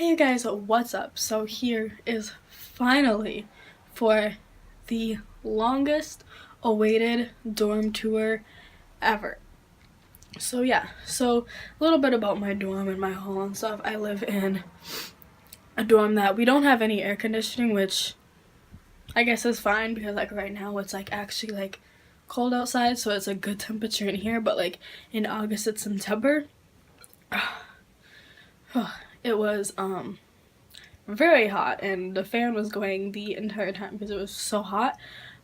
Hey guys, what's up? So here is finally for the longest awaited dorm tour ever. So yeah, a little bit about my dorm and my hall and stuff. I live in a dorm that we don't have any air conditioning, which I guess is fine because like right now it's like actually like cold outside, so it's a good temperature in here, but like in August and September it was very hot and the fan was going the entire time because it was so hot.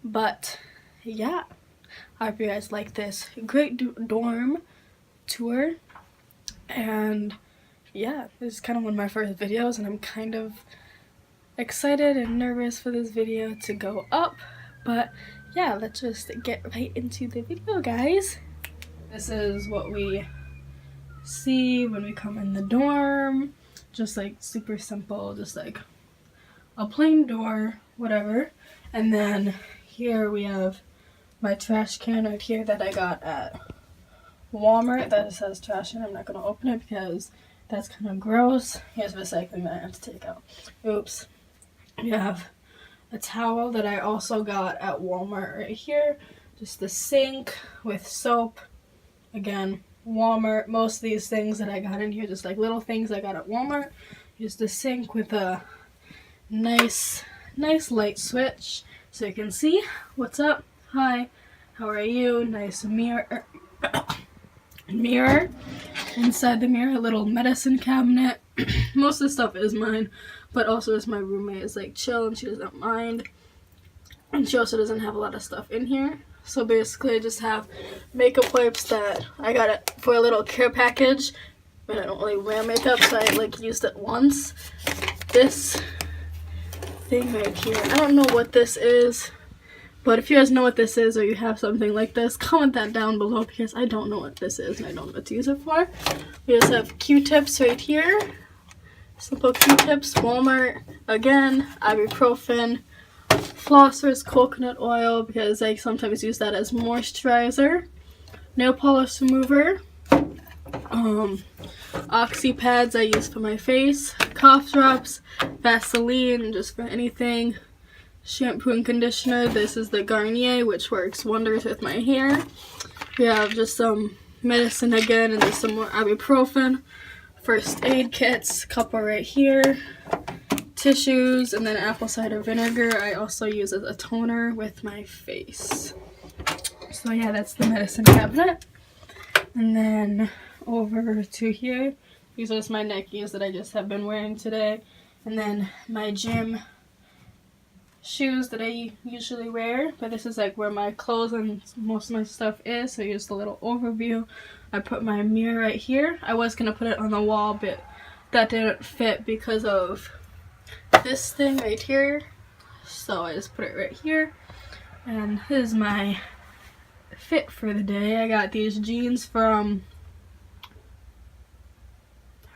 But yeah, I hope you guys like this great dorm tour. And yeah, this is kind of one of my first videos and I'm kind of excited and nervous for this video to go up. But yeah, let's just get right into the video, guys. This is what we see when we come in the dorm. Just like super simple, just like a plain door, whatever. And then here we have my trash can right here that I got at Walmart that says trash can. I'm not gonna open it because that's kind of gross. Here's recycling that I have to take out. Oops. We have a towel that I also got at Walmart right here. Just the sink with soap. Again, Walmart. Most of these things that I got in here, just like little things I got at Walmart. Just the sink with a nice light switch so you can see what's up. Hi, how are you? Nice mirror. Mirror. Inside the mirror, a little medicine cabinet. Most of the stuff is mine, but also as my roommate is like chill and she doesn't mind. And she also doesn't have a lot of stuff in here. So basically I just have makeup wipes that I got it for a little care package. But I don't really wear makeup, so I like used it once. This thing right here, I don't know what this is. But if you guys know what this is or you have something like this, comment that down below because I don't know what this is and I don't know what to use it for. We just have Q-tips right here. Simple Q-tips, Walmart. Again, ibuprofen. Flossers, coconut oil because I sometimes use that as moisturizer. Nail polish remover. Oxy pads I use for my face. Cough drops. Vaseline just for anything. Shampoo and conditioner. This is the Garnier, which works wonders with my hair. We have just some medicine again and just some more ibuprofen. First aid kits. Couple right here. Tissues, and then apple cider vinegar I also use as a toner with my face. So yeah, that's the medicine cabinet. And then over to here, these are just my Nikes that I just have been wearing today. And then my gym shoes that I usually wear, but this is like where my clothes and most of my stuff is, so just a little overview. I put my mirror right here. I was gonna put it on the wall, but that didn't fit because of this thing right here, so I just put it right here. And this is my fit for the day. I got these jeans from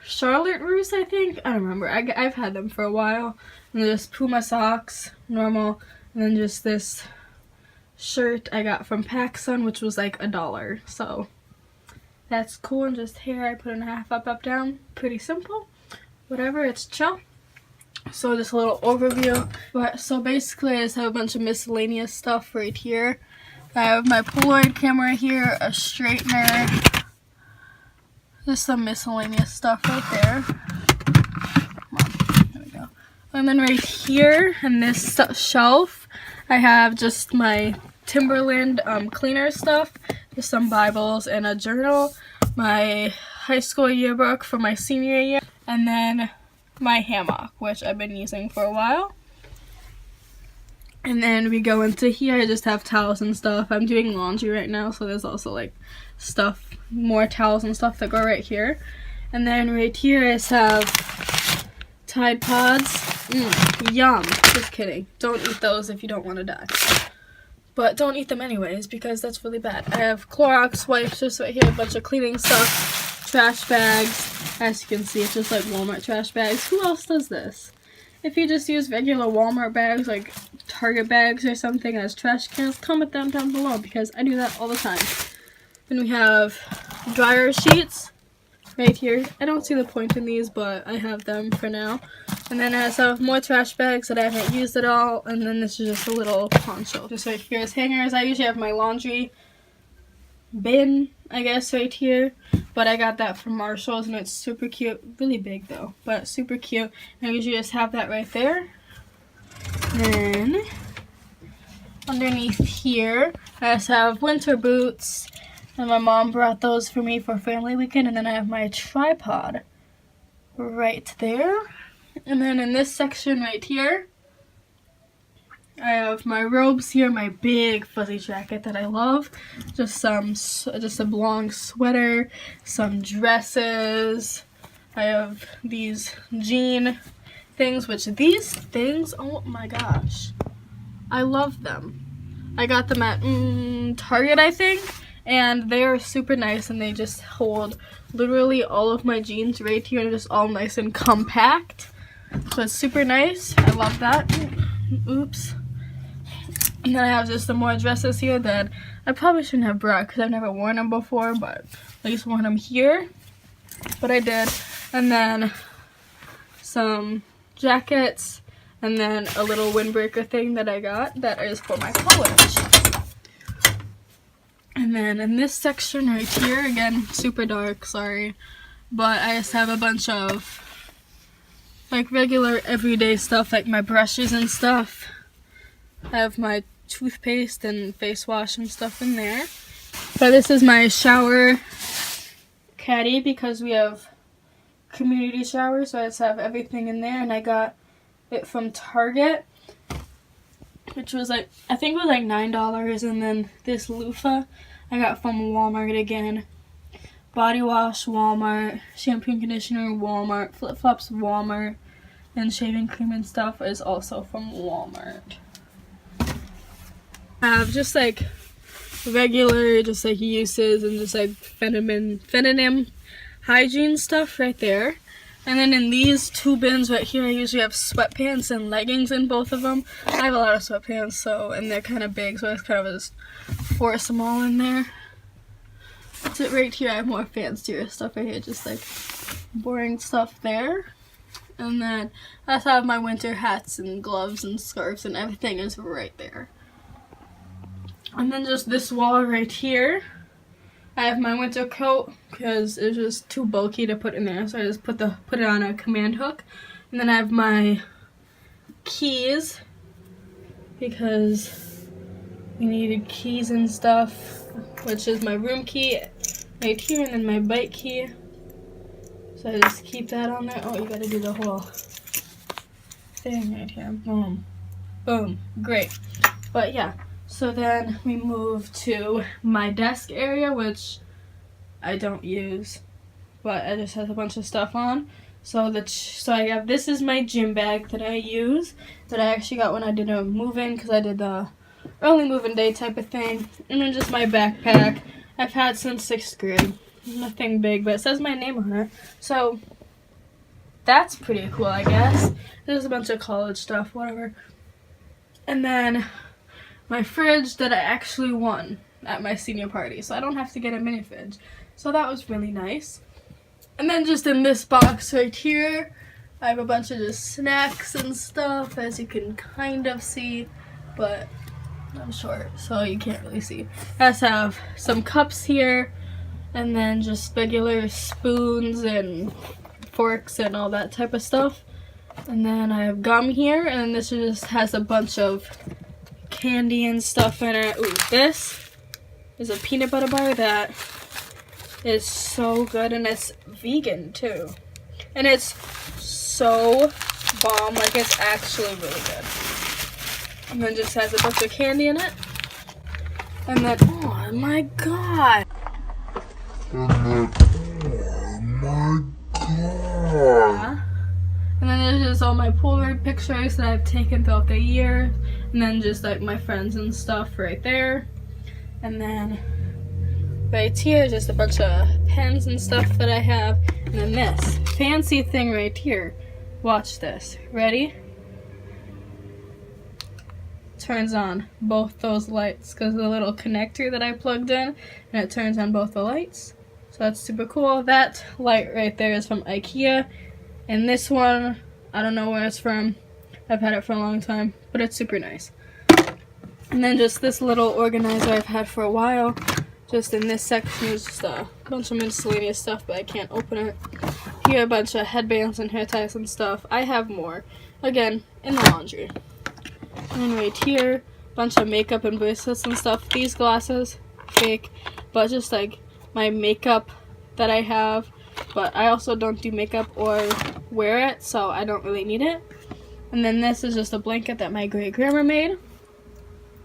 Charlotte Russe, I think. I don't remember. I've had them for a while. And just Puma socks, normal. And then just this shirt I got from PacSun, which was like $1. So that's cool. And just hair I put in half up, down. Pretty simple. Whatever, it's chill. So just a little overview. But so basically I just have a bunch of miscellaneous stuff right here. I have my Polaroid camera here, a straightener, just some miscellaneous stuff right there. Come on, there we go. And then right here in this shelf I have just my Timberland cleaner stuff, just some Bibles and a journal, my high school yearbook for my senior year, and then my hammock, which I've been using for a while. And then we go into here, I just have towels and stuff. I'm doing laundry right now, so there's also like stuff, more towels and stuff that go right here. And then right here I just have Tide Pods. Yum. Just kidding. Don't eat those if you don't want to die. But don't eat them anyways because that's really bad. I have Clorox wipes just right here, a bunch of cleaning stuff, trash bags. As you can see, it's just like Walmart trash bags. Who else does this? If you just use regular Walmart bags, like Target bags or something as trash cans, comment them down below because I do that all the time. Then we have dryer sheets. right here. I don't see the point in these, but I have them for now. And then I have more trash bags that I haven't used at all. And then this is just a little poncho. Just right here is hangers. I usually have my laundry bin, I guess, right here. But I got that from Marshalls and it's super cute. Really big though, but super cute. And I usually just have that right there. Then underneath here, I just have winter boots. And my mom brought those for me for family weekend. And then I have my tripod right there. And then in this section right here, I have my robes here, my big fuzzy jacket that I love. Just a long sweater, some dresses. I have these jean things, which these things, oh my gosh, I love them. I got them at Target, I think. And they are super nice, and they just hold literally all of my jeans right here, and just all nice and compact. So it's super nice. I love that. Oops. And then I have just some more dresses here that I probably shouldn't have brought because I've never worn them before, but at least worn them here. But I did. And then some jackets, and then a little windbreaker thing that I got that is for my college. And then in this section right here, again, super dark, sorry, but I just have a bunch of like regular everyday stuff, like my brushes and stuff. I have my toothpaste and face wash and stuff in there. But this is my shower caddy because we have community showers, so I just have everything in there, and I got it from Target, which was like, I think it was like $9, and then this loofah I got from Walmart again. Body wash, Walmart. Shampoo and conditioner, Walmart. Flip-flops, Walmart. And shaving cream and stuff is also from Walmart. I have just like regular, just like uses and just like feminine hygiene stuff right there. And then in these two bins right here, I usually have sweatpants and leggings in both of them. I have a lot of sweatpants, so, and they're kind of big, so I kind of just force them all in there. So right here, I have more fancier stuff right here, just like boring stuff there. And then I also have my winter hats and gloves and scarves, and everything is right there. And then just this wall right here, I have my winter coat because it was just too bulky to put in there, so I just put it on a command hook. And then I have my keys because we needed keys and stuff, which is my room key right here, and then my bike key. So I just keep that on there. Oh, you gotta do the whole thing right here. Boom. Boom. Great. But yeah. So then we move to my desk area, which I don't use, but it just has a bunch of stuff on. So I have, this is my gym bag that I use, that I actually got when I did a move-in, because I did the early move-in day type of thing. And then just my backpack I've had since 6th grade. Nothing big, but it says my name on it. So that's pretty cool, I guess. There's a bunch of college stuff, whatever. And then my fridge that I actually won at my senior party, so I don't have to get a mini fridge. So that was really nice. And then just in this box right here, I have a bunch of just snacks and stuff, as you can kind of see, but I'm short, so you can't really see. I also have some cups here, and then just regular spoons and forks and all that type of stuff. And then I have gum here, and this just has a bunch of candy and stuff in it. Ooh, this is a peanut butter bar that is so good, and it's vegan too. And it's so bomb, like it's actually really good. And then just has a bunch of candy in it. And then, oh my god. Yeah. And then there's just all my Polaroid pictures that I've taken throughout the year. And then just like my friends and stuff right there. And then right here, just a bunch of pens and stuff that I have. And then this fancy thing right here. Watch this. Ready? Turns on both those lights because of the little connector that I plugged in. And it turns on both the lights. So that's super cool. That light right there is from IKEA. And this one, I don't know where it's from. I've had it for a long time, but it's super nice. And then just this little organizer I've had for a while. Just in this section is just a bunch of miscellaneous stuff, but I can't open it. Here, a bunch of headbands and hair ties and stuff. I have more. Again, in the laundry. And then right here, a bunch of makeup and bracelets and stuff. These glasses, fake, but just like my makeup that I have. But I also don't do makeup or wear it, so I don't really need it. And then this is just a blanket that my great grandma made.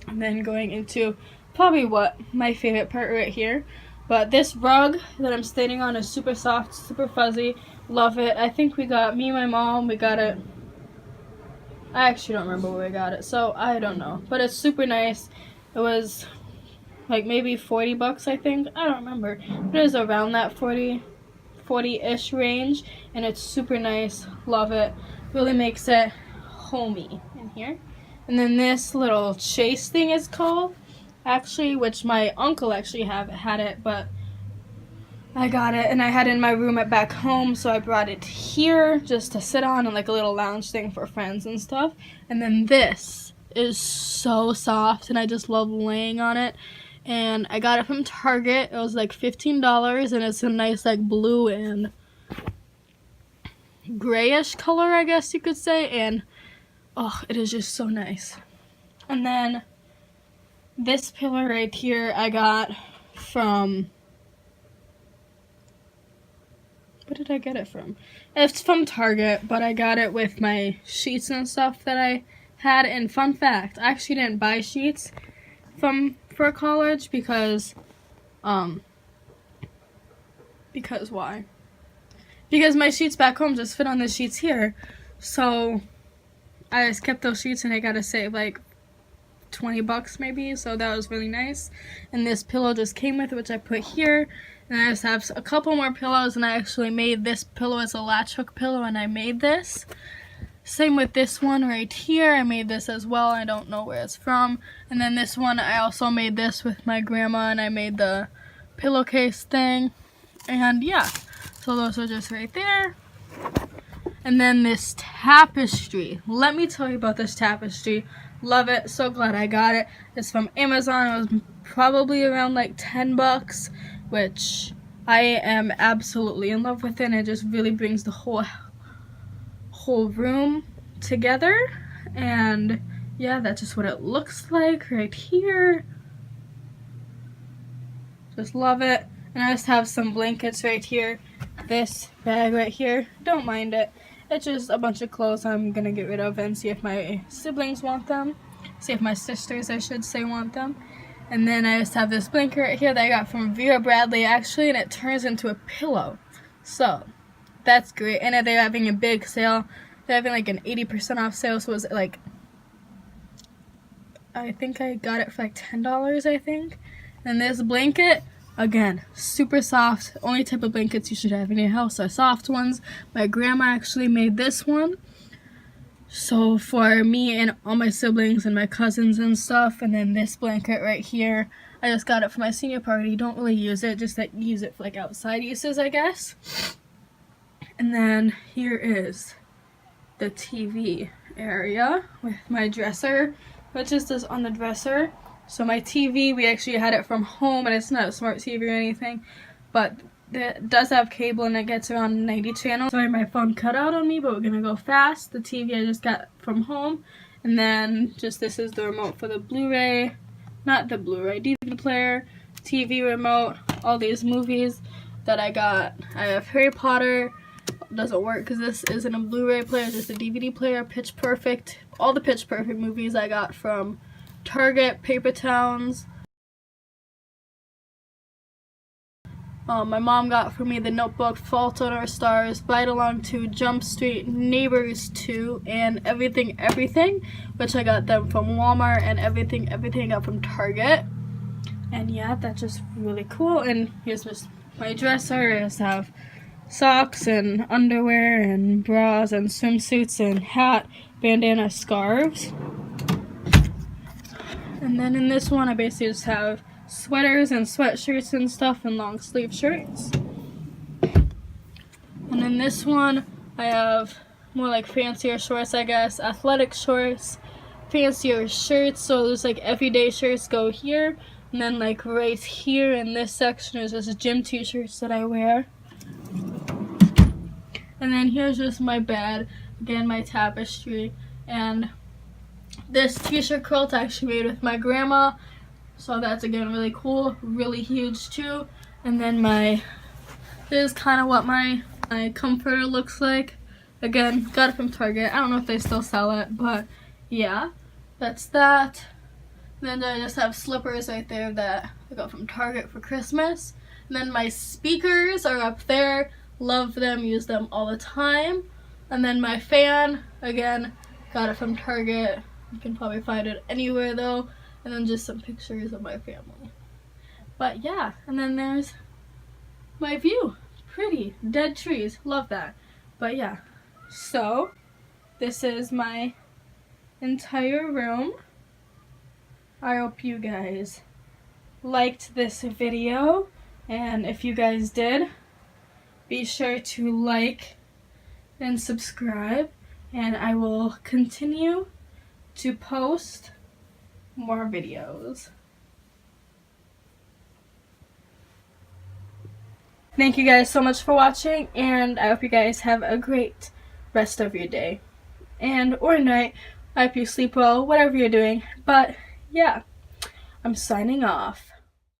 And then going into probably what my favorite part right here. But this rug that I'm standing on is super soft, super fuzzy. Love it. I think me and my mom, we got it. I actually don't remember where we got it, so I don't know. But it's super nice. It was like maybe 40 bucks, I think. I don't remember. But it was around that 40-ish range. And it's super nice. Love it. Really makes it homey in here. And then this little chase thing is called. Actually, which my uncle actually had it, but I got it and I had it in my room at back home, so I brought it here just to sit on and like a little lounge thing for friends and stuff. And then this is so soft and I just love laying on it. And I got it from Target. It was like $15 and it's a nice like blue and grayish color, I guess you could say. And oh, it is just so nice. And then this pillow right here I got from, where did I get it from? It's from Target, but I got it with my sheets and stuff that I had. And fun fact, I actually didn't buy sheets for college because why? Because my sheets back home just fit on the sheets here. So I just kept those sheets and I gotta save like 20 bucks maybe, so that was really nice. And this pillow just came with it, which I put here. And I just have a couple more pillows, and I actually made this pillow as a latch hook pillow, and I made this. Same with this one right here. I made this as well. I don't know where it's from. And then this one, I also made this with my grandma, and I made the pillowcase thing. And yeah, so those are just right there. And then this tapestry. Let me tell you about this tapestry. Love it. So glad I got it. It's from Amazon. It was probably around like 10 bucks, which I am absolutely in love with it. And it just really brings the whole room together. And yeah, that's just what it looks like right here. Just love it. And I just have some blankets right here. This bag right here. Don't mind it. It's just a bunch of clothes I'm gonna get rid of and see if my siblings want them. See if my sisters, I should say, want them. And then I just have this blanket right here that I got from Vera Bradley, actually, and it turns into a pillow. So, that's great. And they're having a big sale. They're having like an 80% off sale, so it was like, I think I got it for like $10, I think. And this blanket, again, super soft. Only type of blankets you should have in your house are soft ones. My grandma actually made this one. So for me and all my siblings and my cousins and stuff. And then this blanket right here, I just got it for my senior party. Don't really use it, just like use it for like outside uses, I guess. And then here is the TV area with my dresser, which is just on the dresser. So my TV, we actually had it from home, and it's not a smart TV or anything, but it does have cable and it gets around 90 channels. Sorry, my phone cut out on me, but we're gonna go fast. The TV I just got from home, and then just this is the remote for the Blu-ray, not the Blu-ray, DVD player, TV remote, all these movies that I got. I have Harry Potter. Doesn't work because this isn't a Blu-ray player, just a DVD player. Pitch Perfect. All the Pitch Perfect movies I got from Target, Paper Towns. My mom got for me The Notebook, Fault in Our Stars, Bite Along 2, Jump Street, Neighbors 2, and Everything, which I got them from Walmart, and Everything I got from Target. And yeah, that's just really cool. And here's just my dresser. I just have socks and underwear and bras and swimsuits and hat, bandana, scarves. And then in this one, I basically just have sweaters and sweatshirts and stuff and long sleeve shirts. And then this one, I have more like fancier shorts, I guess. Athletic shorts, fancier shirts. So there's like everyday shirts go here. And then like right here in this section is just gym t-shirts that I wear. And then here's just my bed. Again, my tapestry. And this t-shirt quilt I actually made with my grandma. So that's again really cool. Really huge too. And then this is kind of what my comforter looks like. Again, got it from Target. I don't know if they still sell it, but yeah, that's that. And then I just have slippers right there that I got from Target for Christmas. And then my speakers are up there. Love them, use them all the time. And then my fan, again, got it from Target. You can probably find it anywhere though. And then just some pictures of my family. But yeah, and then there's my view. Pretty. Dead trees. Love that. But yeah. So, this is my entire room. I hope you guys liked this video. And if you guys did, be sure to like and subscribe. And I will continue to post more videos. Thank you guys so much for watching, and I hope you guys have a great rest of your day and or night. I hope you sleep well, whatever you're doing. But yeah, I'm signing off.